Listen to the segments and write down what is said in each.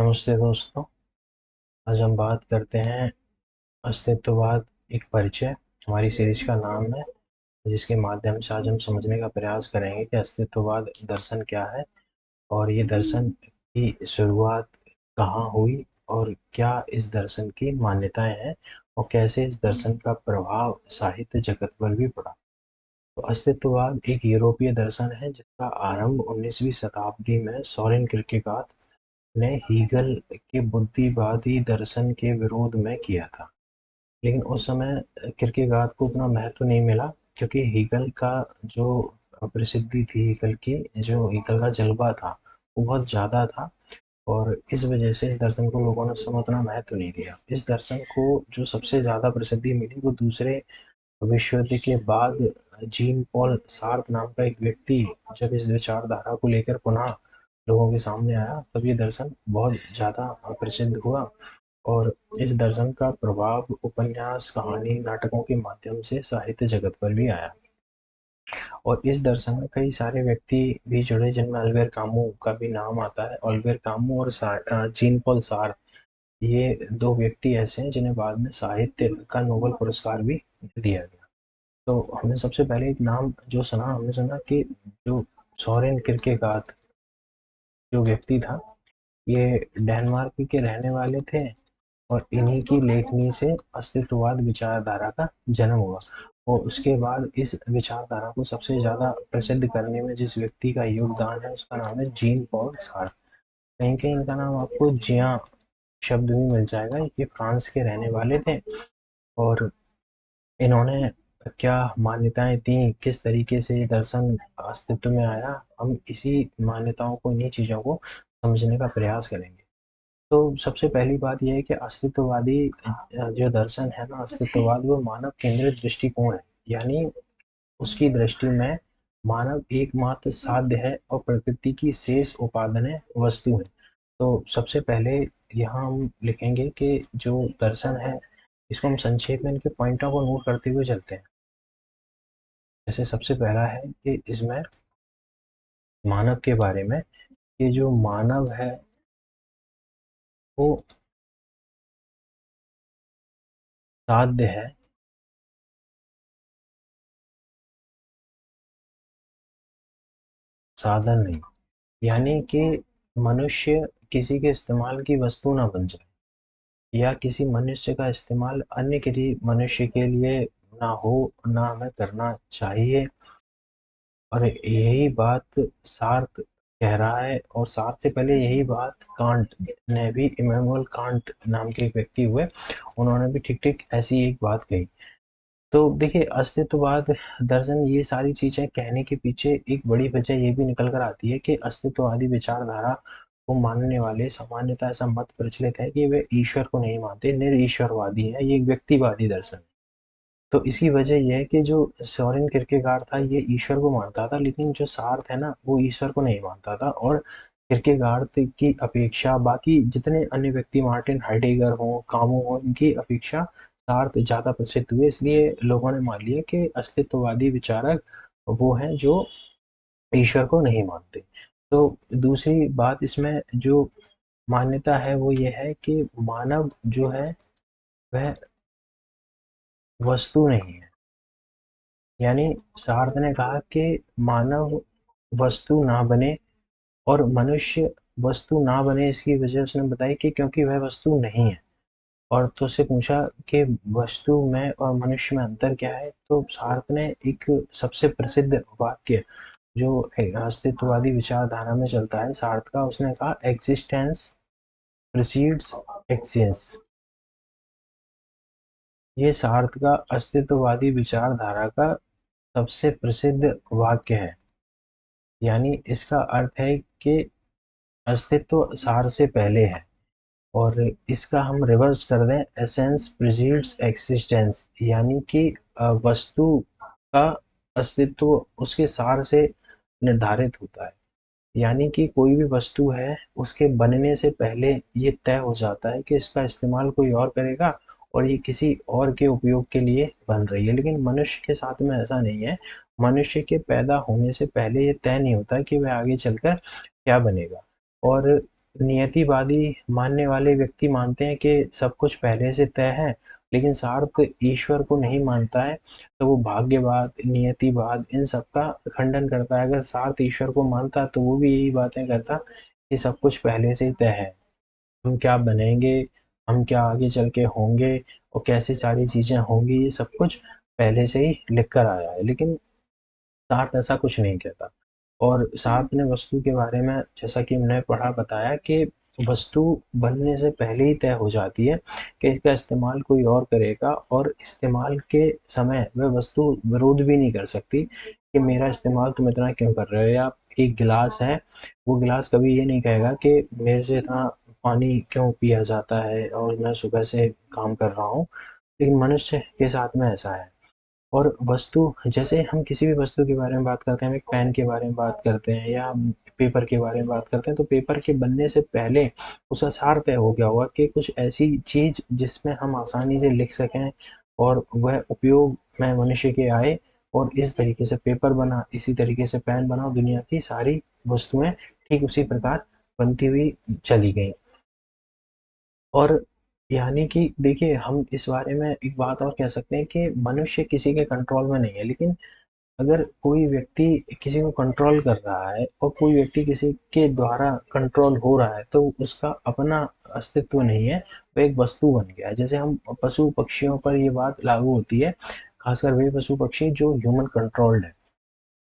नमस्ते दोस्तों। आज हम बात करते हैं अस्तित्ववाद एक परिचय। हमारी सीरीज का नाम है, जिसके माध्यम से आज हम समझने का प्रयास करेंगे कि अस्तित्ववाद दर्शन क्या है और ये दर्शन की शुरुआत कहाँ हुई और क्या इस दर्शन की मान्यताएं हैं और कैसे इस दर्शन का प्रभाव साहित्य जगत पर भी पड़ा। तो अस्तित्ववाद एक यूरोपीय दर्शन है जिसका आरंभ 19वीं शताब्दी में सोरेन किरकेगार्ड ने हीगल के बुद्धिवादी दर्शन के विरोध में किया था। लेकिन उस समय किरकेगार्ड को उतना महत्व नहीं मिला, क्योंकि हीगल का जो प्रसिद्धि थी, हीगल का जलवा था वो बहुत ज़्यादा था। और इस वजह से इस दर्शन को लोगों ने उस समय उतना महत्व नहीं दिया। इस दर्शन को जो सबसे ज़्यादा प्रसिद्धि मिली वो दूसरे विश्व युद्ध के बाद जीन पॉल सार्ट नाम का एक व्यक्ति जब इस विचारधारा को लेकर पुनः लोगों के सामने आया, तब ये दर्शन बहुत ज़्यादा प्रसिद्ध हुआ। और इस दर्शन का प्रभाव उपन्यास, कहानी, नाटकों के माध्यम से साहित्य जगत पर भी आया। और इस दर्शन में कई सारे व्यक्ति भी जुड़े, जिनमें अल्बेर कामू का भी नाम आता है। अल्बेर कामू और जीन पॉल सार्ट, ये दो व्यक्ति ऐसे हैं जिन्हें बाद में साहित्य का नोबेल पुरस्कार भी दिया गया। तो हमने सबसे पहले एक नाम जो सुना, हमने सुना कि जो सोरेन किरकेगार्ड जो व्यक्ति था, ये डेनमार्क के रहने वाले थे और इन्हीं की लेखनी से अस्तित्ववाद विचारधारा का जन्म हुआ। और उसके बाद इस विचारधारा को सबसे ज़्यादा प्रसिद्ध करने में जिस व्यक्ति का योगदान है उसका नाम है जीन पॉल सार्ट। कहीं कहीं इनका नाम आपको जिया शब्द भी मिल जाएगा। ये फ्रांस के रहने वाले थे और इन्होंने क्या मान्यताएं थी, किस तरीके से ये दर्शन अस्तित्व में आया, हम इसी मान्यताओं को, इन्हीं चीज़ों को समझने का प्रयास करेंगे। तो सबसे पहली बात यह है कि अस्तित्ववादी जो दर्शन है ना, अस्तित्ववाद वो मानव केंद्रित दृष्टिकोण है। यानी उसकी दृष्टि में मानव एकमात्र साध्य है और प्रकृति की शेष उपादान वस्तु है। तो सबसे पहले यहाँ हम लिखेंगे कि जो दर्शन है, इसको हम संक्षेप में इनके पॉइंटों को नोट करते हुए चलते हैं। जैसे सबसे पहला है कि इसमें मानव के बारे में, कि जो मानव है वो साध्य है, साधन नहीं। यानी कि मनुष्य किसी के इस्तेमाल की वस्तु ना बन जाए, या किसी मनुष्य का इस्तेमाल अन्य किसी मनुष्य के लिए ना हो, ना हमें करना चाहिए। और यही बात सार्थ कह रहा है, और सार्थ से पहले यही बात कांट ने भी, इमैनुअल कांट नाम के एक व्यक्ति हुए, उन्होंने भी ठीक ठीक ऐसी एक बात कही। तो देखिए, अस्तित्ववाद दर्शन ये सारी चीजें कहने के पीछे एक बड़ी वजह ये भी निकल कर आती है कि अस्तित्ववादी विचारधारा को मानने वाले सामान्यतः ऐसा मत प्रचलित है कि वे ईश्वर को नहीं मानते, निरीश्वरवादी है। ये एक व्यक्तिवादी दर्शन है। तो इसकी वजह यह है कि जो सोरेन किरकेगार्ड था ये ईश्वर को मानता था, लेकिन जो सार्थ है ना वो ईश्वर को नहीं मानता था। और किरकेगार्ड की अपेक्षा बाकी जितने अन्य व्यक्ति, मार्टिन हाइडेगर हो, कामू हो, इनकी अपेक्षा सार्थ ज़्यादा प्रसिद्ध हुए। इसलिए लोगों ने मान लिया कि अस्तित्ववादी विचारक वो हैं जो ईश्वर को नहीं मानते। तो दूसरी बात इसमें जो मान्यता है वो ये है कि मानव जो है वह वस्तु नहीं है। यानी सार्थ ने कहा कि मानव वस्तु ना बने, और मनुष्य वस्तु ना बने इसकी वजह उसने बताई कि क्योंकि वह वस्तु नहीं है। और तो उससे पूछा कि वस्तु में और मनुष्य में अंतर क्या है, तो सार्थ ने एक सबसे प्रसिद्ध वाक्य जो अस्तित्ववादी विचारधारा में चलता है सार्थ का, उसने कहा एग्जिस्टेंस प्रीसीड्स एक्सियंस। ये सार्थ का अस्तित्ववादी विचारधारा का सबसे प्रसिद्ध वाक्य है। यानी इसका अर्थ है कि अस्तित्व सार से पहले है। और इसका हम रिवर्स कर दें, एसेंस प्रीसीड्स एक्सिस्टेंस, यानी कि वस्तु का अस्तित्व उसके सार से निर्धारित होता है। यानी कि कोई भी वस्तु है, उसके बनने से पहले ये तय हो जाता है कि इसका इस्तेमाल कोई और करेगा और ये किसी और के उपयोग के लिए बन रही है। लेकिन मनुष्य के साथ में ऐसा नहीं है। मनुष्य के पैदा होने से पहले ये तय नहीं होता कि वह आगे चलकर क्या बनेगा। और नियतिवादी मानने वाले व्यक्ति मानते हैं कि सब कुछ पहले से तय है, लेकिन सार्थ ईश्वर को नहीं मानता है, तो वो भाग्यवाद, नियतिवाद इन सब का खंडन करता है। अगर सार्थ ईश्वर को मानता तो वो भी यही बातें करता कि सब कुछ पहले से ही तय है। हम क्या बनेंगे, हम क्या आगे चल के होंगे और कैसे सारी चीज़ें होंगी, ये सब कुछ पहले से ही लिख कर आया है। लेकिन सार्थ ऐसा कुछ नहीं कहता। और सार्थ ने वस्तु के बारे में, जैसा कि हमने पढ़ा, बताया कि वस्तु बनने से पहले ही तय हो जाती है कि इसका इस्तेमाल कोई और करेगा, और इस्तेमाल के समय वह वस्तु विरोध भी नहीं कर सकती कि मेरा इस्तेमाल तुम इतना क्यों कर रहे हो। या एक गिलास है, वो गिलास कभी ये नहीं कहेगा कि मेरे से इतना पानी क्यों पिया जाता है और मैं सुबह से काम कर रहा हूँ। लेकिन मनुष्य के साथ में ऐसा है। और वस्तु, जैसे हम किसी भी वस्तु के बारे में बात करते हैं, हम एक पेन के बारे में बात करते हैं या पेपर के बारे में बात करते हैं, तो पेपर के बनने से पहले उसका सार तय हो गया होगा कि कुछ ऐसी चीज जिसमें हम आसानी से लिख सकें और वह उपयोग में मनुष्य के आए, और इस तरीके से पेपर बना, इसी तरीके से पेन बना, और दुनिया की सारी वस्तुएं ठीक उसी प्रकार बनती हुई चली गई। और यानी कि देखिए, हम इस बारे में एक बात और कह सकते हैं कि मनुष्य किसी के कंट्रोल में नहीं है, लेकिन अगर कोई व्यक्ति किसी को कंट्रोल कर रहा है और कोई व्यक्ति किसी के द्वारा कंट्रोल हो रहा है, तो उसका अपना अस्तित्व नहीं है, वो एक वस्तु बन गया है। जैसे हम पशु पक्षियों पर ये बात लागू होती है, खासकर वे पशु पक्षी जो ह्यूमन कंट्रोल्ड है।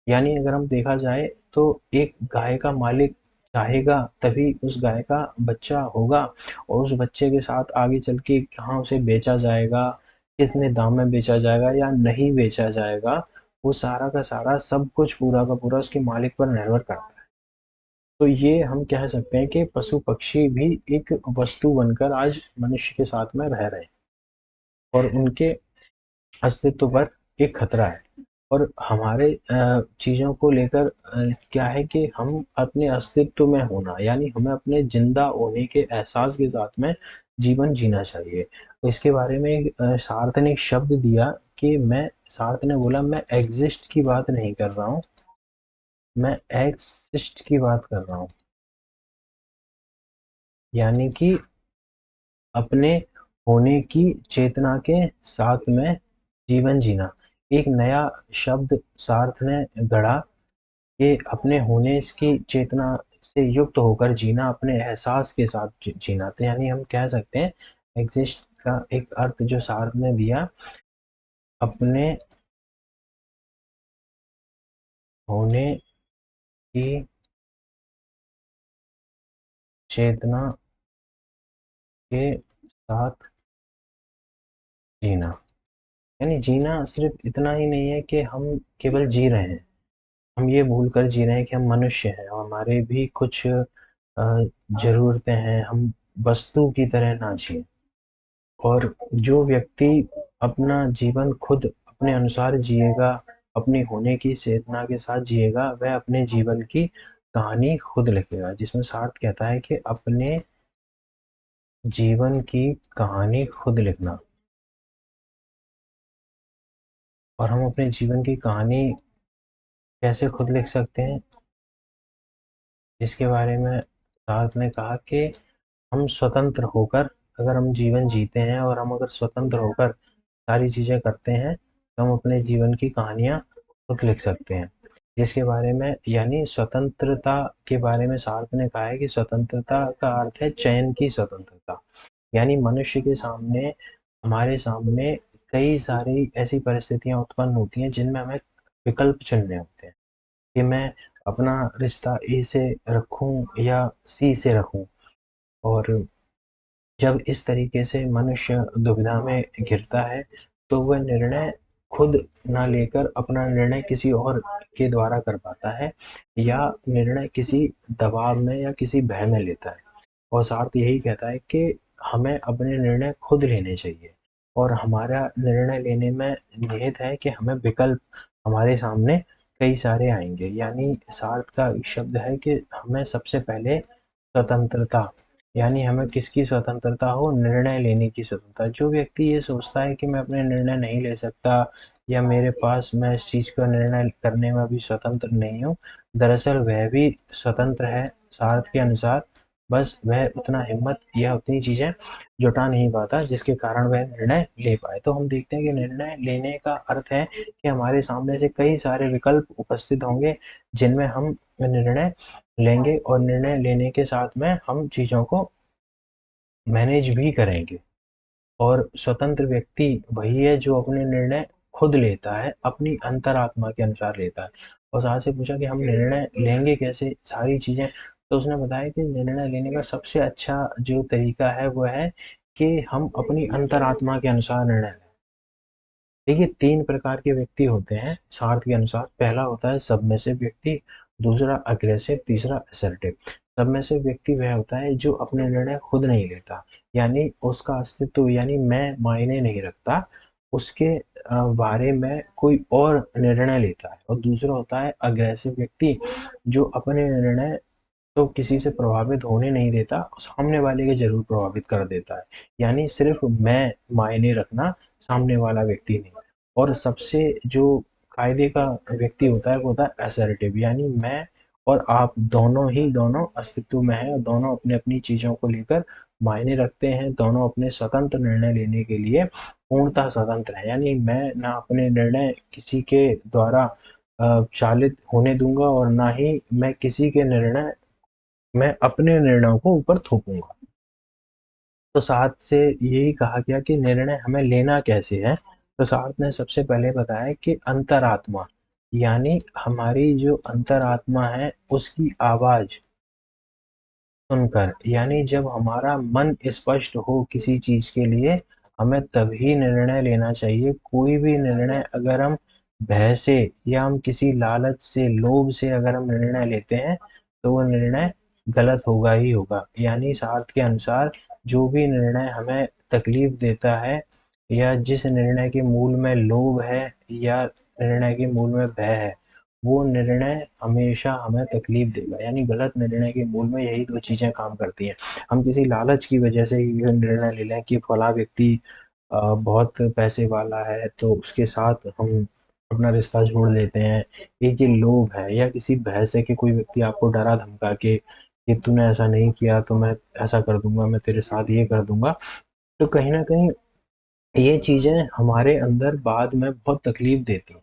यानी अगर हम देखा जाए तो एक गाय का मालिक चाहेगा तभी उस गाय का बच्चा होगा, और उस बच्चे के साथ आगे चल के कहाँ उसे बेचा जाएगा, कितने दाम में बेचा जाएगा या नहीं बेचा जाएगा, वो सारा का सारा सब कुछ पूरा का पूरा उसके मालिक पर निर्भर करता है। तो ये हम कह सकते हैं कि पशु पक्षी भी एक वस्तु बनकर आज मनुष्य के साथ में रह रहे हैं, और उनके अस्तित्व पर एक खतरा है। और हमारे चीज़ों को लेकर क्या है कि हम अपने अस्तित्व में होना, यानी हमें अपने जिंदा होने के एहसास के साथ में जीवन जीना चाहिए। तो इसके बारे में सार्थ ने एक शब्द दिया कि मैं, सार्थ ने बोला, मैं एग्जिस्ट की बात नहीं कर रहा हूँ, मैं एक्सिस्ट की बात कर रहा हूँ। यानी कि अपने होने की चेतना के साथ में जीवन जीना। एक नया शब्द सार्थ ने गढ़ा कि अपने होने की चेतना से युक्त होकर जीना, अपने एहसास के साथ जीना। तो यानी हम कह सकते हैं एग्जिस्ट का एक अर्थ जो सार्थ ने दिया, अपने होने की चेतना के साथ जीना। यानी जीना सिर्फ इतना ही नहीं है कि हम केवल जी रहे हैं, हम ये भूल कर जी रहे हैं कि हम मनुष्य हैं और हमारे भी कुछ ज़रूरतें हैं, हम वस्तु की तरह ना जिएँ। और जो व्यक्ति अपना जीवन खुद अपने अनुसार जिएगा, अपनी होने की चेतना के साथ जिएगा, वह अपने जीवन की कहानी खुद लिखेगा। जिसमें सार्थ कहता है कि अपने जीवन की कहानी खुद लिखना। और हम अपने जीवन की कहानी कैसे खुद लिख सकते हैं, जिसके बारे में सार्थ ने कहा कि हम स्वतंत्र होकर, अगर हम जीवन जीते हैं और हम अगर स्वतंत्र होकर सारी चीज़ें करते हैं, तो हम अपने जीवन की कहानियाँ खुद लिख सकते हैं। जिसके बारे में, यानी स्वतंत्रता के बारे में सार्थ ने कहा है कि स्वतंत्रता का अर्थ है चयन की स्वतंत्रता। यानी मनुष्य के सामने, हमारे सामने कई सारी ऐसी परिस्थितियाँ उत्पन्न होती हैं जिनमें हमें विकल्प चुनने होते हैं कि मैं अपना रिश्ता ए से रखूं या सी से रखूं। और जब इस तरीके से मनुष्य दुविधा में घिरता है, तो वह निर्णय खुद ना लेकर अपना निर्णय किसी और के द्वारा कर पाता है, या निर्णय किसी दबाव में या किसी भय में लेता है। और सार्थ यही कहता है कि हमें अपने निर्णय खुद लेने चाहिए, और हमारा निर्णय लेने में निहित है कि हमें विकल्प हमारे सामने कई सारे आएंगे। यानी सार्थ का एक शब्द है कि हमें सबसे पहले स्वतंत्रता, यानी हमें किसकी स्वतंत्रता हो, निर्णय लेने की स्वतंत्रता। जो व्यक्ति ये सोचता है कि मैं अपने निर्णय नहीं ले सकता, या मेरे पास, मैं इस चीज़ का निर्णय करने में अभी स्वतंत्र नहीं हूँ, दरअसल वह भी स्वतंत्र है सार्थ के अनुसार, बस वह उतना हिम्मत या उतनी चीज़ें जुटा नहीं पाता जिसके कारण वह निर्णय ले पाए। तो हम देखते हैं कि निर्णय लेने का अर्थ है कि हमारे सामने से कई सारे विकल्प उपस्थित होंगे जिनमें हम निर्णय लेंगे और निर्णय लेने के साथ में हम चीज़ों को मैनेज भी करेंगे। और स्वतंत्र व्यक्ति वही है जो अपने निर्णय खुद लेता है, अपनी अंतरात्मा के अनुसार लेता है। और साथ से पूछा कि हम निर्णय लेंगे कैसे सारी चीज़ें, तो उसने बताया कि निर्णय लेने का सबसे अच्छा जो तरीका है वो है कि हम अपनी अंतरात्मा के अनुसार निर्णय लें। देखिए 3 प्रकार के व्यक्ति होते हैं सार्थ के अनुसार। पहला होता है सबमिसिव व्यक्ति, दूसरा अग्रेसिव, तीसरा असर्टिव। सबमिसिव व्यक्ति वह होता है जो अपने निर्णय खुद नहीं लेता, यानी उसका अस्तित्व यानी मैं मायने नहीं रखता, उसके बारे में कोई और निर्णय लेता है। और दूसरा होता है अग्रेसिव व्यक्ति जो अपने निर्णय तो किसी से प्रभावित होने नहीं देता, सामने वाले के ज़रूर प्रभावित कर देता है। यानी सिर्फ़ मैं मायने रखना, सामने वाला व्यक्ति नहीं। और सबसे जो कायदे का व्यक्ति होता है वो होता है असर्टिव, यानी मैं और आप दोनों ही दोनों अस्तित्व में हैं और दोनों अपनी-अपनी चीज़ों को लेकर मायने रखते हैं, दोनों अपने स्वतंत्र निर्णय लेने के लिए पूर्णतः स्वतंत्र हैं। यानी मैं ना अपने निर्णय किसी के द्वारा चालित होने दूँगा और ना ही मैं किसी के निर्णय मैं अपने निर्णयों को ऊपर थोपूँगा। तो साथ से यही कहा गया कि निर्णय हमें लेना कैसे है, तो साथ ने सबसे पहले बताया कि अंतरात्मा, यानी हमारी जो अंतरात्मा है उसकी आवाज़ सुनकर, यानी जब हमारा मन स्पष्ट हो किसी चीज़ के लिए, हमें तभी निर्णय लेना चाहिए। कोई भी निर्णय अगर हम भय से या हम किसी लालच से, लोभ से अगर हम निर्णय लेते हैं, तो वो निर्णय गलत होगा ही होगा। यानी शास्त्र के अनुसार जो भी निर्णय हमें तकलीफ देता है या जिस निर्णय के मूल में लोभ है या निर्णय के मूल में भय है, वो निर्णय हमेशा हमें तकलीफ देगा। यानी गलत निर्णय के मूल में यही 2 चीज़ें काम करती हैं। हम किसी लालच की वजह से ये निर्णय ले लें कि फला व्यक्ति बहुत पैसे वाला है तो उसके साथ हम अपना रिश्ता जोड़ लेते हैं। एक ये लोभ है या किसी भय से कि कोई व्यक्ति आपको डरा धमका के कि तूने ऐसा नहीं किया तो मैं ऐसा कर दूँगा, मैं तेरे साथ ये कर दूँगा। तो कहीं न कहीं ये चीज़ें हमारे अंदर बाद में बहुत तकलीफ देती हैं।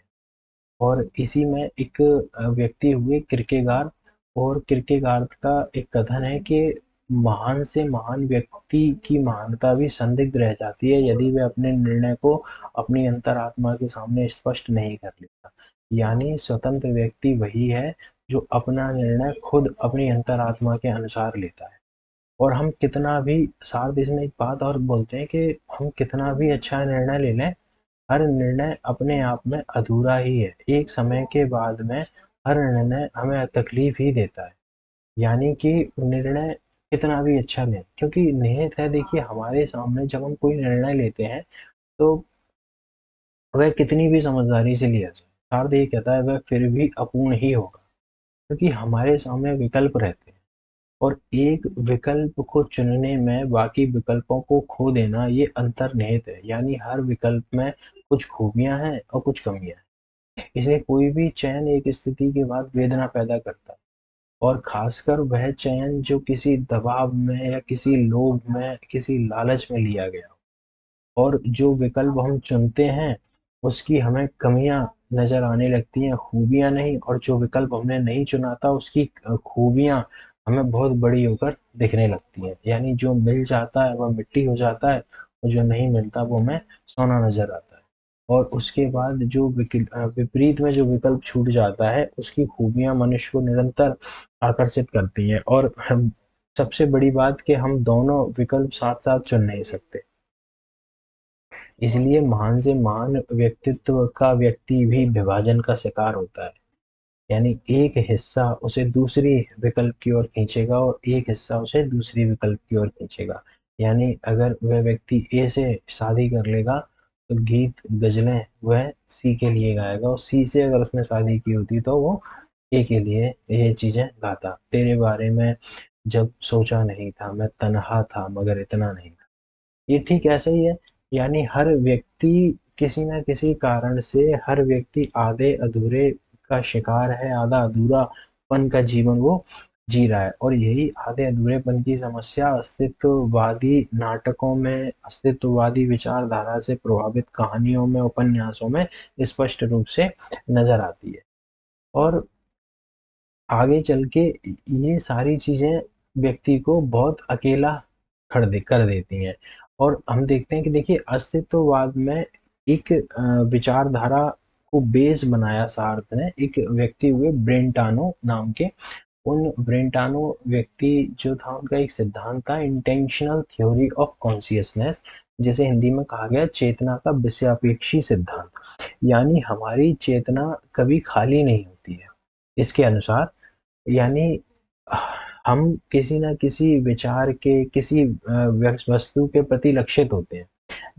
और इसी में एक व्यक्ति हुए किर्केगार, और किर्केगार का एक कथन है कि महान से महान व्यक्ति की महानता भी संदिग्ध रह जाती है यदि वह अपने निर्णय को अपनी अंतरात्मा के सामने स्पष्ट नहीं कर लेता। यानी स्वतंत्र व्यक्ति वही है जो अपना निर्णय खुद अपनी अंतरात्मा के अनुसार लेता है। और हम कितना भी सार्थ इसमें एक बात और बोलते हैं कि हम कितना भी अच्छा निर्णय ले लें, हर निर्णय अपने आप में अधूरा ही है। एक समय के बाद में हर निर्णय हमें तकलीफ ही देता है। यानी कि निर्णय कितना भी अच्छा लें, क्योंकि निहित है देखिए हमारे सामने जब हम कोई निर्णय लेते हैं तो वह कितनी भी समझदारी से लिया जाए, शार्द ये कहता है वह फिर भी अपूर्ण ही होगा, क्योंकि हमारे सामने विकल्प रहते हैं और एक विकल्प को चुनने में बाकी विकल्पों को खो देना ये अंतर्निहित है। यानी हर विकल्प में कुछ खूबियां हैं और कुछ कमियां हैं, इसलिए कोई भी चयन एक स्थिति के बाद वेदना पैदा करता है। और खासकर वह चयन जो किसी दबाव में या किसी लोभ में, किसी लालच में लिया गया हो। और जो विकल्प हम चुनते हैं उसकी हमें कमियां नजर आने लगती हैं, खूबियां नहीं। और जो विकल्प हमने नहीं चुना था उसकी खूबियां हमें बहुत बड़ी होकर दिखने लगती हैं। यानी जो मिल जाता है वह मिट्टी हो जाता है और जो नहीं मिलता वो हमें सोना नजर आता है। और उसके बाद जो विपरीत में जो विकल्प छूट जाता है उसकी खूबियां मनुष्य को निरंतर आकर्षित करती हैं। और हम सबसे बड़ी बात कि हम दोनों विकल्प साथ साथ चुन नहीं सकते। इसलिए महान से महान व्यक्तित्व का व्यक्ति भी विभाजन का शिकार होता है। यानी एक हिस्सा उसे दूसरी विकल्प की ओर खींचेगा और एक हिस्सा उसे दूसरी विकल्प की ओर खींचेगा। यानी अगर वह व्यक्ति ए से शादी कर लेगा तो गीत गजलें वह सी के लिए गाएगा, और सी से अगर उसने शादी की होती तो वो ए के लिए ये चीजें गाता। तेरे बारे में जब सोचा नहीं था, मैं तन्हा था मगर इतना नहीं था। ये ठीक ऐसा ही है। यानी हर व्यक्ति किसी न किसी कारण से, हर व्यक्ति आधे अधूरे का शिकार है, आधा अधूरापन का जीवन वो जी रहा है। और यही आधे अधूरेपन की समस्या अस्तित्ववादी नाटकों में, अस्तित्ववादी विचारधारा से प्रभावित कहानियों में, उपन्यासों में स्पष्ट रूप से नजर आती है। और आगे चल के ये सारी चीजें व्यक्ति को बहुत अकेला कर देती हैं। और हम देखते हैं कि देखिए अस्तित्ववाद में एक विचारधारा को बेस बनाया सार्थ ने, एक व्यक्ति हुए ब्रेंटानो नाम के। उन ब्रेंटानो व्यक्ति जो था, उनका एक सिद्धांत था इंटेंशनल थ्योरी ऑफ कॉन्शियसनेस, जिसे हिंदी में कहा गया चेतना का विषयापेक्षी सिद्धांत। यानी हमारी चेतना कभी खाली नहीं होती है इसके अनुसार। यानी हम किसी न किसी विचार के, किसी वस्तु के प्रति लक्षित होते हैं।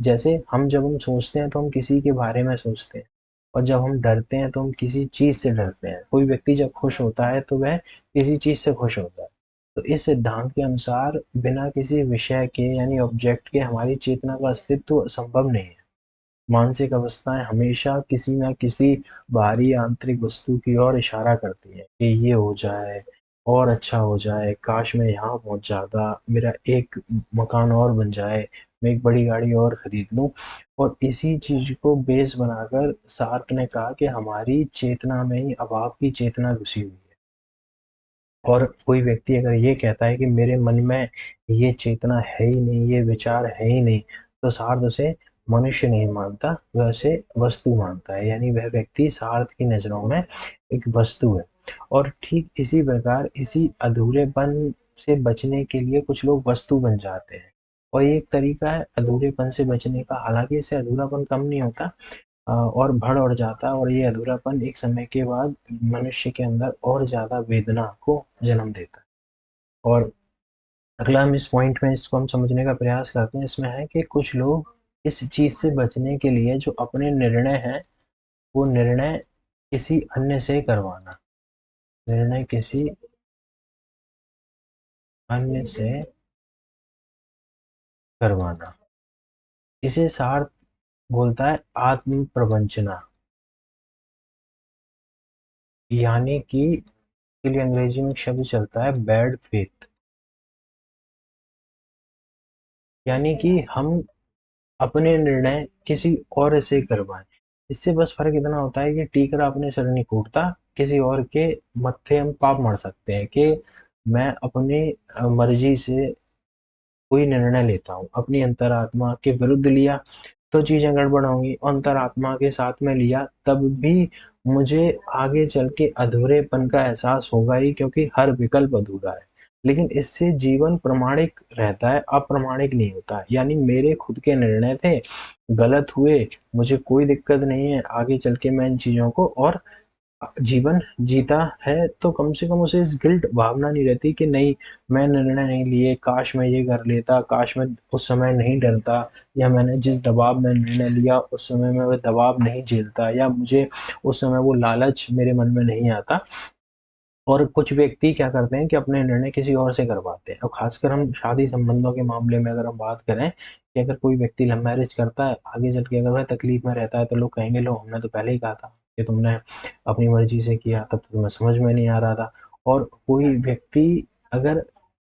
जैसे जब हम सोचते हैं तो हम किसी के बारे में सोचते हैं, और जब हम डरते हैं तो हम किसी चीज से डरते हैं। कोई व्यक्ति जब खुश होता है तो वह किसी चीज से खुश होता है। तो इस सिद्धांत के अनुसार बिना किसी विषय के, यानी ऑब्जेक्ट के, हमारी चेतना का अस्तित्व संभव नहीं है। मानसिक अवस्थाएं हमेशा किसी न किसी बाहरी आंतरिक वस्तु की ओर इशारा करती है कि ये हो जाए और अच्छा हो जाए, काश मैं यहाँ पहुंच जाता, मेरा एक मकान और बन जाए, मैं एक बड़ी गाड़ी और खरीद लूं। और इसी चीज को बेस बनाकर सार्क ने कहा कि हमारी चेतना में ही अभाव की चेतना घुसी हुई है। और कोई व्यक्ति अगर ये कहता है कि मेरे मन में ये चेतना है ही नहीं, ये विचार है ही नहीं, तो सार्थ उसे मनुष्य नहीं मानता, वह उसे वस्तु मानता है। यानी वह व्यक्ति सार्थ की नजरों में एक वस्तु है। और ठीक इसी प्रकार इसी अधूरेपन से बचने के लिए कुछ लोग वस्तु बन जाते हैं। और ये एक तरीका है अधूरेपन से बचने का। हालांकि इससे अधूरापन कम नहीं होता, और बढ़ जाता है। और ये अधूरापन एक समय के बाद मनुष्य के अंदर और ज्यादा वेदना को जन्म देता है। और अगला हम इस पॉइंट में इसको हम समझने का प्रयास करते हैं। इसमें है कि कुछ लोग इस चीज से बचने के लिए जो अपने निर्णय हैं, वो निर्णय किसी अन्य से करवाना, निर्णय किसी अन्य से करवाना, इसे सार्थ बोलता है आत्म प्रवंचना। यानी कि इसके लिए अंग्रेजी में एक शब्द चलता है बैड फेथ। यानी कि हम अपने निर्णय किसी और से करवाएं। इससे बस फर्क इतना होता है कि टीकरा अपने सर नहीं फूटता, किसी और के मत्थे हम पाप मर सकते हैं कि मैं अपनी मर्जी से कोई निर्णय लेता हूँ, अपनी अंतरात्मा के विरुद्ध लिया तो चीजें गड़बड़ होंगी, अंतरात्मा के साथ में लिया तब भी मुझे आगे चल के अधूरेपन का एहसास होगा ही, क्योंकि हर विकल्प अधूरा है। लेकिन इससे जीवन प्रमाणिक रहता है, अप्रामाणिक नहीं होता। यानी मेरे खुद के निर्णय थे, गलत हुए, मुझे कोई दिक्कत नहीं है, आगे चल के मैं इन चीजों को और जीवन जीता है तो कम से कम उसे इस गिल्ट भावना नहीं रहती कि नहीं, मैं निर्णय नहीं लिए, काश मैं ये कर लेता, काश मैं उस समय नहीं डरता, या मैंने जिस दबाव में निर्णय लिया उस समय मैं वह दबाव नहीं झेलता, या मुझे उस समय वो लालच मेरे मन में नहीं आता। और कुछ व्यक्ति क्या करते हैं कि अपने निर्णय किसी और से करवाते हैं। और खासकर हम शादी संबंधों के मामले में अगर हम बात करें कि अगर कोई व्यक्ति लव मैरिज करता है, आगे चल के अगर वह तकलीफ में रहता है तो लोग कहेंगे लो हमने तो पहले ही कहा था कि तुमने अपनी मर्जी से किया, तब तो तुम्हें समझ में नहीं आ रहा था। और कोई व्यक्ति अगर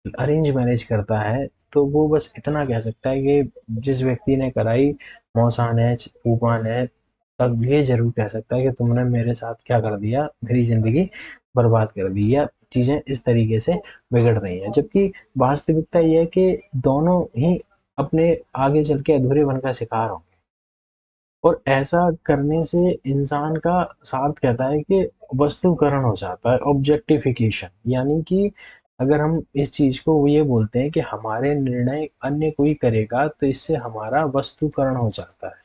अरेंज मैरिज करता है तो वो बस इतना कह सकता है कि जिस व्यक्ति ने कराई मौसा ने, फूफा ने, तब ये जरूर कह सकता है कि तुमने मेरे साथ क्या कर दिया, मेरी जिंदगी बर्बाद कर दी, या चीजें इस तरीके से बिगड़ रही हैं। जबकि वास्तविकता ये है कि दोनों ही अपने आगे चल के अधूरेपन का शिकार होंगे। और ऐसा करने से इंसान का, सार्थ कहता है कि वस्तुकरण हो जाता है, ऑब्जेक्टिफिकेशन। यानी कि अगर हम इस चीज को ये बोलते हैं कि हमारे निर्णय अन्य कोई करेगा तो इससे हमारा वस्तुकरण हो जाता है।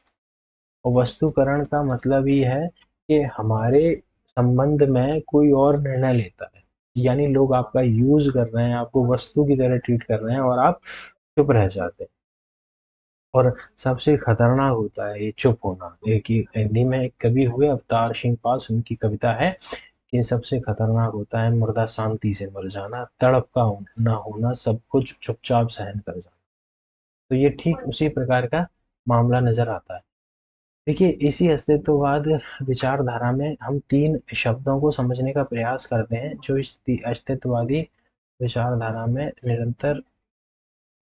और वस्तुकरण का मतलब ये है कि हमारे संबंध में कोई और निर्णय लेता है। यानी लोग आपका यूज कर रहे हैं, आपको वस्तु की तरह ट्रीट कर रहे हैं और आप चुप रह जाते हैं। और सबसे खतरनाक होता है ये चुप होना। एक ही हिंदी में एक कवि हुए अवतार सिंह पास, उनकी कविता है कि सबसे खतरनाक होता है मुर्दा शांति से मर जाना, तड़प का ना होना, सब कुछ चुपचाप सहन कर जाना। तो ये ठीक उसी प्रकार का मामला नजर आता है। देखिए, इसी अस्तित्ववाद विचारधारा में हम 3 शब्दों को समझने का प्रयास करते हैं, जो इस अस्तित्ववादी विचारधारा में निरंतर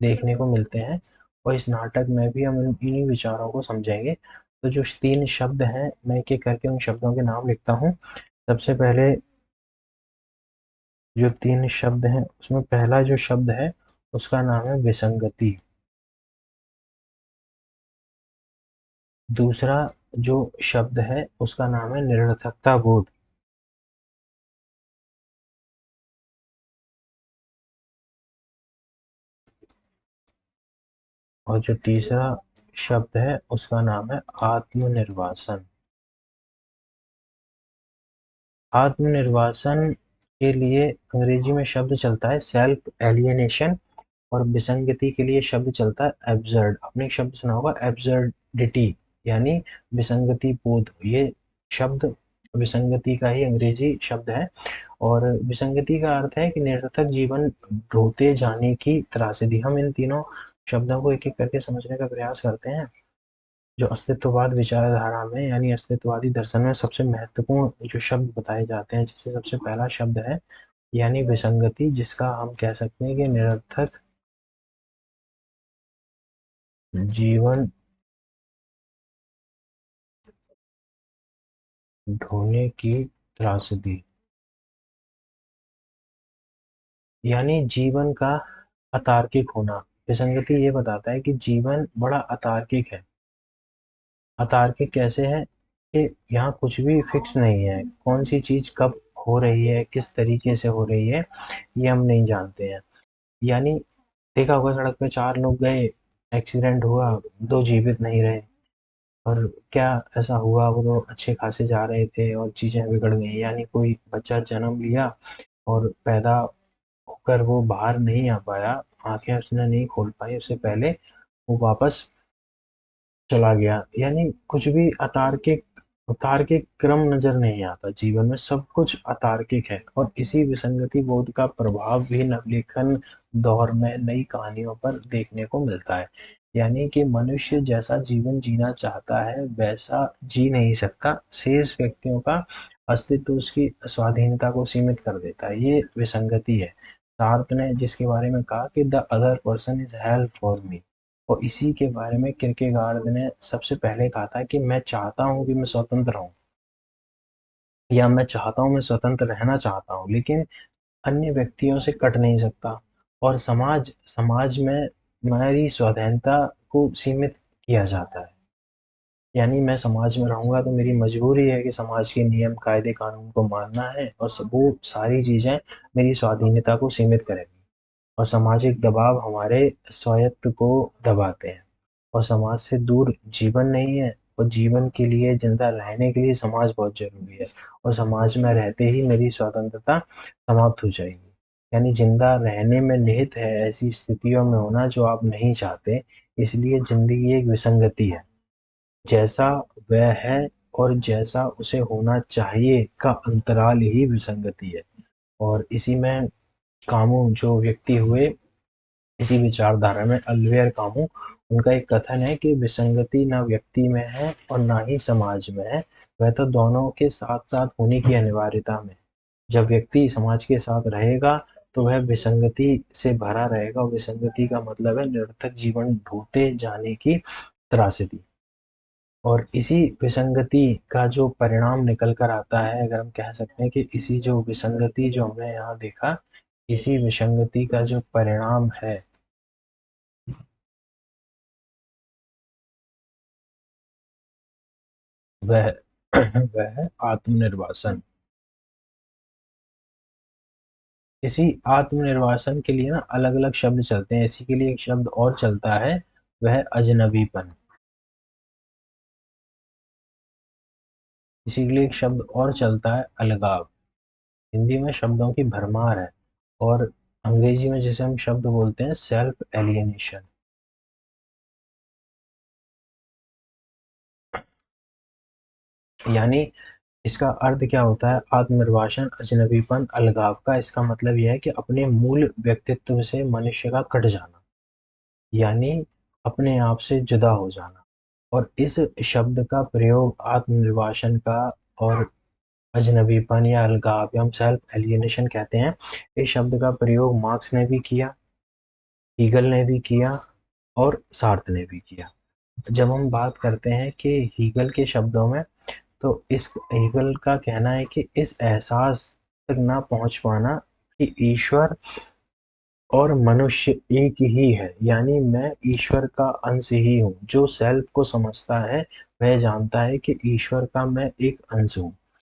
देखने को मिलते हैं, और इस नाटक में भी हम इन्हीं विचारों को समझेंगे। तो जो 3 शब्द हैं, मैं एक-एक करके उन शब्दों के नाम लिखता हूँ। सबसे पहले जो 3 शब्द हैं, उसमें पहला जो शब्द है, उसका नाम है विसंगति। दूसरा जो शब्द है, उसका नाम है निरर्थकता बोध। और जो तीसरा शब्द है, उसका नाम है आत्मनिर्वासन। आत्मनिर्वासन के लिए अंग्रेजी में शब्द चलता है सेल्फ एलियनेशन, और विसंगति के लिए शब्द चलता है एब्सर्ड। आपने एक शब्द सुना होगा एब्सर्डिटी, यानी विसंगति बोध। ये शब्द विसंगति का ही अंग्रेजी शब्द है, और विसंगति का अर्थ है कि निरर्थक जीवन ढोते जाने की त्रासदी। हम इन तीनों शब्दों को एक एक करके समझने का प्रयास करते हैं। जो अस्तित्ववाद विचारधारा में, यानी अस्तित्ववादी दर्शन में सबसे महत्वपूर्ण जो शब्द बताए जाते हैं, जिससे सबसे पहला शब्द है यानी विसंगति, जिसका हम कह सकते हैं कि निरर्थक जीवन ढोने की त्रासदी, यानी जीवन का अतार्किक होना। विसंगति ये बताता है कि जीवन बड़ा अतार्किक है। अतार्किक कैसे है कि यहाँ कुछ भी फिक्स नहीं है, कौन सी चीज कब हो रही है, किस तरीके से हो रही है, ये हम नहीं जानते हैं। यानी देखा होगा, सड़क पे 4 लोग गए, एक्सीडेंट हुआ, 2 जीवित नहीं रहे। और क्या ऐसा हुआ, वो तो अच्छे खासे जा रहे थे और चीजें बिगड़ गई। यानी कोई बच्चा जन्म लिया और पैदा होकर वो बाहर नहीं आ पाया, आंखें उसने नहीं खोल पाई, उससे पहले वो वापस चला गया। यानी कुछ भी अतार्किक अतार्किक क्रम नजर नहीं आता जीवन में, सब कुछ अतार्किक है। और इसी विसंगति बोध का प्रभाव भी नवलेखन दौर में नई कहानियों पर देखने को मिलता है। यानी कि मनुष्य जैसा जीवन जीना चाहता है, वैसा जी नहीं सकता। शेष व्यक्तियों का अस्तित्व उसकी स्वाधीनता को सीमित कर देता है। ये विसंगति है। सार्त्र ने जिसके बारे में कहा कि the other person is help for me, और इसी के बारे में किरकेगार्ड ने सबसे पहले कहा था कि मैं चाहता हूँ कि मैं स्वतंत्र हूँ, या मैं चाहता हूँ, मैं स्वतंत्र रहना चाहता हूँ, लेकिन अन्य व्यक्तियों से कट नहीं सकता। और समाज समाज में मेरी स्वाधीनता को सीमित किया जाता है। यानी मैं समाज में रहूंगा तो मेरी मजबूरी है कि समाज के नियम कायदे कानून को मानना है, और वो सारी चीजें मेरी स्वाधीनता को सीमित करेंगी। और सामाजिक दबाव हमारे स्वायत्त को दबाते हैं। और समाज से दूर जीवन नहीं है, और जीवन के लिए, जिंदा रहने के लिए समाज बहुत जरूरी है। और समाज में रहते ही मेरी स्वतंत्रता समाप्त हो जाएगी। यानी जिंदा रहने में निहित है ऐसी स्थितियों में होना जो आप नहीं चाहते। इसलिए जिंदगी एक विसंगति है। जैसा वह है और जैसा उसे होना चाहिए का अंतराल ही विसंगति है। और इसी में कामू जो व्यक्ति हुए इसी विचारधारा में, अल्वेयर कामू, उनका एक कथन है कि विसंगति ना व्यक्ति में है और ना ही समाज में है, वह तो दोनों के साथ साथ होने की अनिवार्यता में। जब व्यक्ति समाज के साथ रहेगा तो वह विसंगति से भरा रहेगा, और विसंगति का मतलब है निरर्थक जीवन ढूंढते जाने की त्रासदी। और इसी विसंगति का जो परिणाम निकल कर आता है, अगर हम कह सकते हैं कि इसी जो विसंगति जो हमने यहाँ देखा, इसी विसंगति का जो परिणाम है, वह वह है आत्मनिर्वासन। इसी आत्मनिर्वासन के लिए ना अलग अलग शब्द चलते हैं। इसी के लिए एक शब्द और चलता है, वह अजनबीपन। इसी के लिए एक शब्द और चलता है, अलगाव। हिंदी में शब्दों की भरमार है, और अंग्रेजी में जिसे हम शब्द बोलते हैं सेल्फ एलियनेशन। यानी इसका अर्थ क्या होता है, आत्मनिर्वासन, अजनबीपन, अलगाव का इसका मतलब यह है कि अपने मूल व्यक्तित्व से मनुष्य का कट जाना, यानी अपने आप से जुदा हो जाना। और इस शब्द का प्रयोग आत्मनिर्वासन का और अजनबीपन या अलगाव या हम सेल्फ एलियनेशन कहते हैं, इस शब्द का प्रयोग मार्क्स ने भी किया, हीगल ने भी किया और सार्थ ने भी किया। जब हम बात करते हैं कि हीगल के शब्दों में, तो इस हीगल का कहना है कि इस एहसास तक ना पहुंच पाना कि ईश्वर और मनुष्य एक ही है, यानी मैं ईश्वर का अंश ही हूँ। जो सेल्फ को समझता है वह जानता है कि ईश्वर का मैं एक अंश हूँ।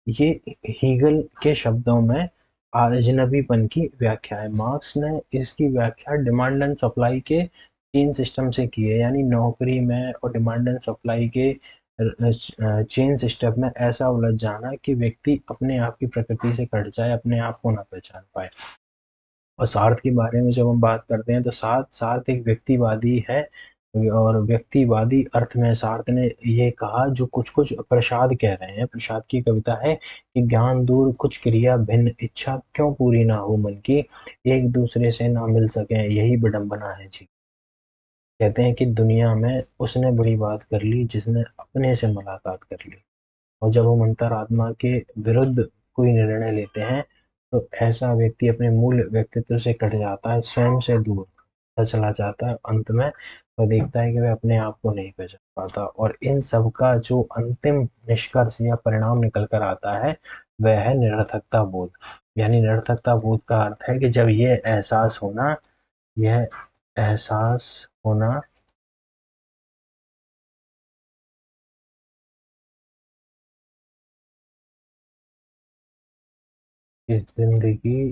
ये हीगल के शब्दों में अजनबीपन की व्याख्या है। मार्क्स ने इसकी व्याख्या डिमांड एंड सप्लाई के चेन सिस्टम से की है, यानी नौकरी में और डिमांड एंड सप्लाई के चेन सिस्टम में ऐसा उलझ जाना कि व्यक्ति अपने आप की प्रकृति से कट जाए, अपने आप को ना पहचान पाए। और सार्थ के बारे में जब हम बात करते हैं, तो सार्थ सार्थ एक व्यक्तिवादी है, और व्यक्तिवादी अर्थ में सार्थ ने ये कहा जो कुछ कुछ प्रसाद कह रहे हैं। प्रसाद की कविता है कि ज्ञान दूर कुछ क्रिया भिन्न, इच्छा क्यों पूरी ना हो मन की, एक दूसरे से ना मिल सके यही विडंबना है जी। कहते हैं कि दुनिया में उसने बड़ी बात कर ली जिसने अपने से मुलाकात कर ली। और जब हम अंतरात्मा के विरुद्ध कोई निर्णय लेते हैं, तो ऐसा व्यक्ति अपने मूल व्यक्तित्व से कट जाता है, स्वयं से दूर चला जाता है। अंत में वह देखता है कि वह अपने आप को नहीं पहचान पाता, और इन सब का जो अंतिम निष्कर्ष या परिणाम निकल कर आता है, वह है निरर्थकता बोध। यानी निरर्थकता बोध का अर्थ है कि जब यह एहसास होना इस जिंदगी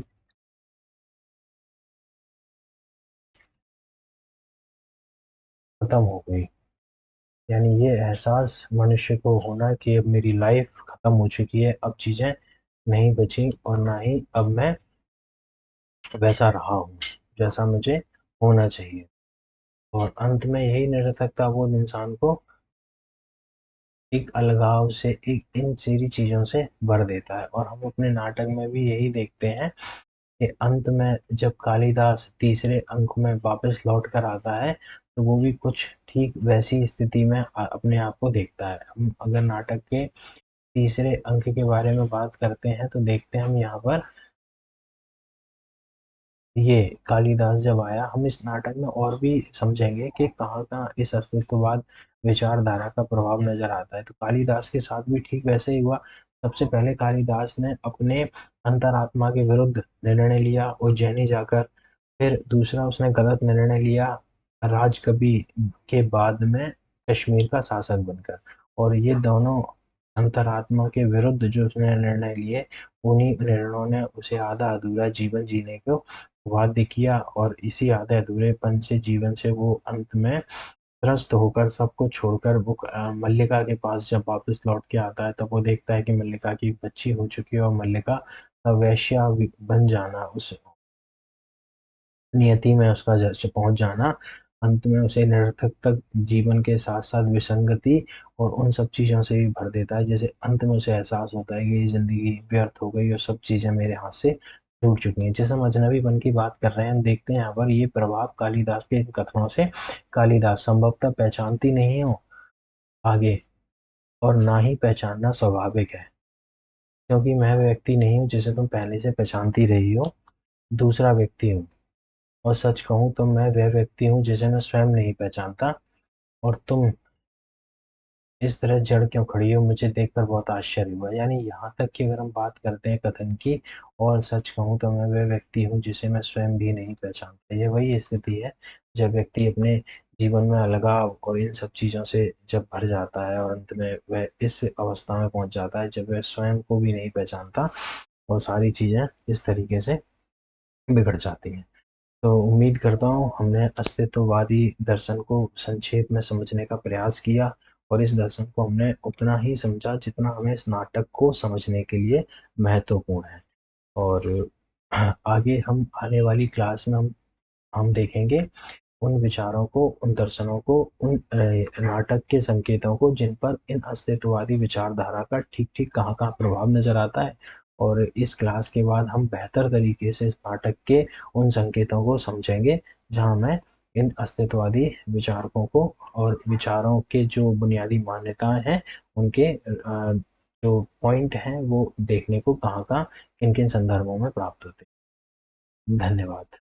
खत्म हो गई, यानी ये एहसास मनुष्य को होना कि अब मेरी लाइफ खत्म हो चुकी है, अब चीजें नहीं बची, और ना ही अब मैं वैसा रहा हूँ जैसा मुझे होना चाहिए। और अंत में यही निरर्थकता वो इंसान को एक अलगाव से, एक इन सारी चीजों से भर देता है। और हम अपने नाटक में भी यही देखते हैं कि अंत में जब कालिदास तीसरे अंक में वापस लौट कर आता है, तो वो भी कुछ ठीक वैसी स्थिति में अपने आप को देखता है। हम अगर नाटक के तीसरे अंक के बारे में बात करते हैं, तो देखते हैं हम यहाँ पर ये कालिदास जब आया, हम इस नाटक में और भी समझेंगे कि कहाँ कहाँ इस अस्तित्ववाद विचारधारा का प्रभाव नजर आता है। तो कालिदास के साथ भी ठीक वैसे ही हुआ। सबसे पहले कालिदास ने अपने अंतरात्मा के विरुद्ध निर्णय लिया उज्जैनी जाकर। फिर दूसरा उसने गलत निर्णय लिया राजकवि के बाद में कश्मीर का शासक बनकर। और ये दोनों अंतरात्मा के विरुद्ध जो उसने निर्णय लिए, उन्हीं निर्णयों ने उसे आधा अधूरा जीवन जीने को बाध्य किया, और इसी आधे अधूरेपन से जीवन से वो अंत में त्रस्त होकर सबको छोड़कर वो मल्लिका के पास जब वापस लौट के आता है, तब वो देखता है कि मल्लिका की एक बच्ची हो चुकी है, और मल्लिका का वेश्या बन जाना, उस नियति में उसका जैसे पहुंच जाना, अंत में उसे निरर्थक तक जीवन के साथ साथ विसंगति और उन सब चीज़ों से भी भर देता है। जैसे अंत में उसे एहसास होता है कि ये जिंदगी व्यर्थ हो गई और सब चीज़ें मेरे हाथ से छूट चुकी हैं। जैसे हम अजनबीपन की बात कर रहे हैं, हम देखते हैं यहाँ पर ये प्रभाव कालिदास के इन कथनों से। कालिदास संभवतः पहचानती नहीं हो आगे, और ना ही पहचानना स्वाभाविक है, क्योंकि मैं वह व्यक्ति नहीं हूँ जिसे तुम पहले से पहचानती रही हो, दूसरा व्यक्ति हूँ। और सच कहूँ तो मैं वह व्यक्ति हूँ जिसे मैं स्वयं नहीं पहचानता, और तुम इस तरह जड़ क्यों खड़ी हो, मुझे देखकर बहुत आश्चर्य हुआ। यानी यहाँ तक कि अगर हम बात करते हैं कथन की, और सच कहूँ तो मैं वह व्यक्ति हूँ जिसे मैं स्वयं भी नहीं पहचानता, ये वही स्थिति है जब व्यक्ति अपने जीवन में अलगाव और इन सब चीज़ों से जब भर जाता है, और अंत में वह इस अवस्था में पहुंच जाता है जब वह स्वयं को भी नहीं पहचानता, और सारी चीज़ें इस तरीके से बिगड़ जाती हैं। तो उम्मीद करता हूँ हमने अस्तित्ववादी दर्शन को संक्षेप में समझने का प्रयास किया, और इस दर्शन को हमने उतना ही समझा जितना हमें इस नाटक को समझने के लिए महत्वपूर्ण है। और आगे हम आने वाली क्लास में हम देखेंगे उन विचारों को, उन दर्शनों को, उन नाटक के संकेतों को जिन पर इन अस्तित्ववादी विचारधारा का ठीक ठीक कहाँ कहाँ प्रभाव नजर आता है। और इस क्लास के बाद हम बेहतर तरीके से इस नाटक के उन संकेतों को समझेंगे जहाँ हमें इन अस्तित्ववादी विचारकों को और विचारों के जो बुनियादी मान्यताएं हैं उनके जो पॉइंट हैं वो देखने को कहाँ-कहाँ किन-किन संदर्भों में प्राप्त होते हैं। धन्यवाद।